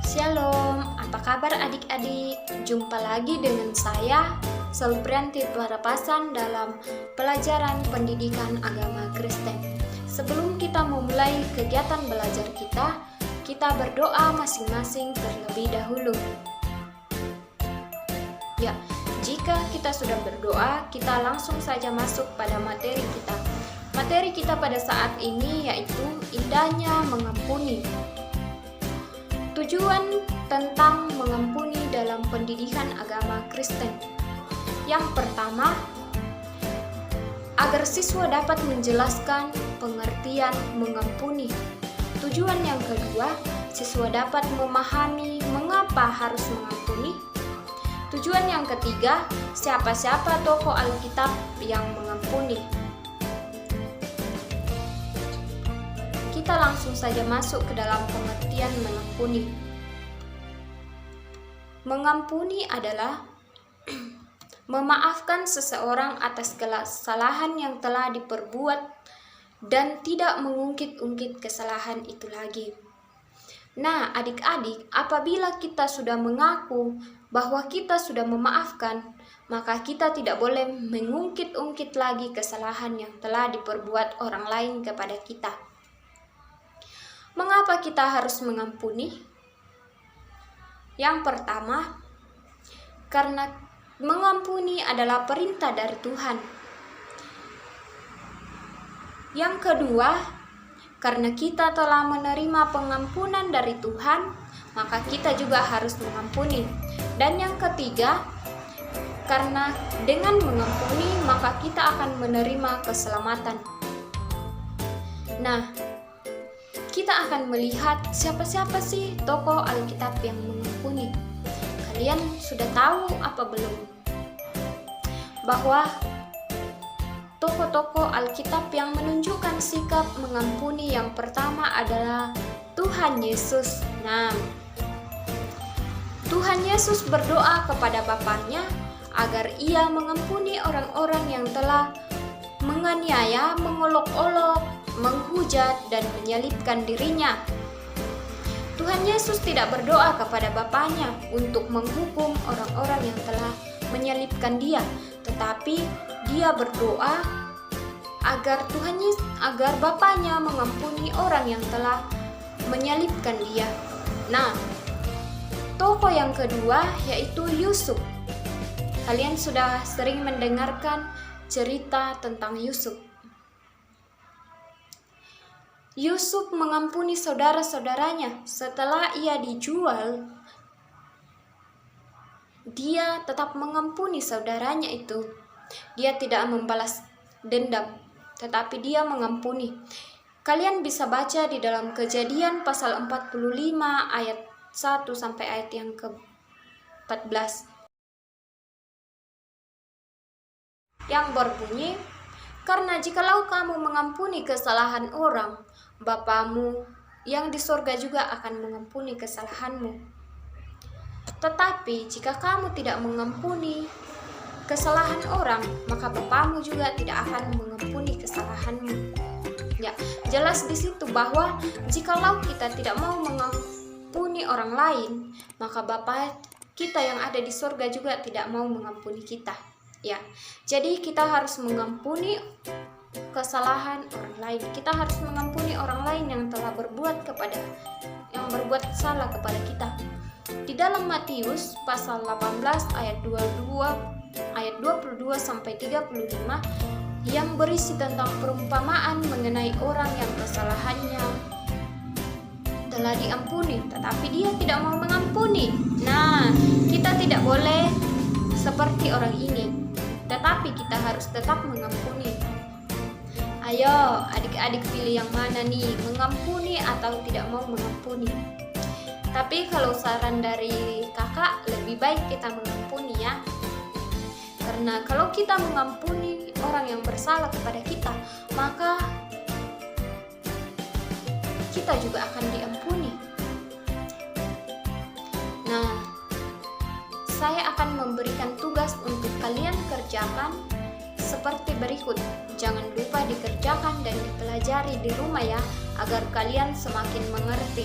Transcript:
Shalom, apa kabar adik-adik? Jumpa lagi dengan saya, Selprianti Twarapasan dalam pelajaran pendidikan agama Kristen. Sebelum kita memulai kegiatan belajar kita berdoa masing-masing terlebih dahulu. Ya, jika kita sudah berdoa, kita langsung saja masuk pada materi kita. Materi kita pada saat ini yaitu indahnya mengampuni. Tujuan tentang mengampuni dalam pendidikan agama Kristen. Yang pertama, agar siswa dapat menjelaskan pengertian mengampuni. Tujuan yang kedua, siswa dapat memahami mengapa harus mengampuni. Tujuan yang ketiga, siapa-siapa tokoh Alkitab yang mengampuni. Kita langsung saja masuk ke dalam pengertian mengampuni. Mengampuni adalah memaafkan seseorang atas kesalahan yang telah diperbuat dan tidak mengungkit-ungkit kesalahan itu lagi. Nah, adik-adik, apabila kita sudah mengaku bahwa kita sudah memaafkan, maka kita tidak boleh mengungkit-ungkit lagi kesalahan yang telah diperbuat orang lain kepada kita. Mengapa kita harus mengampuni? Yang pertama, karena mengampuni adalah perintah dari Tuhan. Yang kedua, karena kita telah menerima pengampunan dari Tuhan, maka kita juga harus mengampuni. Dan yang ketiga, karena dengan mengampuni, maka kita akan menerima keselamatan. Nah, kita akan melihat siapa-siapa sih tokoh Alkitab yang mengampuni. Kalian sudah tahu apa belum? Bahwa tokoh-tokoh Alkitab yang menunjukkan sikap mengampuni yang pertama adalah Tuhan Yesus. Nah, Tuhan Yesus berdoa kepada Bapaknya agar Ia mengampuni orang-orang yang telah menganiaya, mengolok-olok, menghujat, dan menyalibkan dirinya. Tuhan Yesus tidak berdoa kepada Bapaknya untuk menghukum orang-orang yang telah menyalibkan Dia, tetapi Dia berdoa agar Bapaknya mengampuni orang yang telah menyalibkan Dia. Nah, tokoh yang kedua yaitu Yusuf. Kalian sudah sering mendengarkan cerita tentang Yusuf. Yusuf mengampuni saudara-saudaranya setelah ia dijual. Dia tetap mengampuni saudaranya itu. Dia tidak membalas dendam, tetapi dia mengampuni. Kalian bisa baca di dalam Kejadian pasal 45 ayat 1 sampai ayat yang ke-14. Yang berbunyi, karena jikalau kamu mengampuni kesalahan orang, Bapamu yang di sorga juga akan mengampuni kesalahanmu. Tetapi jika kamu tidak mengampuni kesalahan orang, maka Bapamu juga tidak akan mengampuni kesalahanmu. Ya, jelas di situ bahwa jikalau kita tidak mau mengampuni orang lain, maka Bapa kita yang ada di sorga juga tidak mau mengampuni kita. Ya, jadi kita harus mengampuni kesalahan orang lain. Kita harus mengampuni orang lain yang telah berbuat salah kepada kita. Di dalam Matius pasal 18 ayat 22 sampai 35 yang berisi tentang perumpamaan mengenai orang yang kesalahannya telah diampuni, tetapi dia tidak mau mengampuni. Nah, kita tidak boleh seperti orang ini, tetapi kita harus tetap mengampuni. Ayo, adik-adik pilih yang mana nih, mengampuni atau tidak mau mengampuni? Tapi kalau saran dari kakak, lebih baik kita mengampuni ya. Karena kalau kita mengampuni orang yang bersalah kepada kita, maka kita juga akan diampuni. Nah, saya akan memberikan tugas untuk kalian kerjakan seperti berikut. Jangan lupa dikerjakan dan dipelajari di rumah ya, agar kalian semakin mengerti.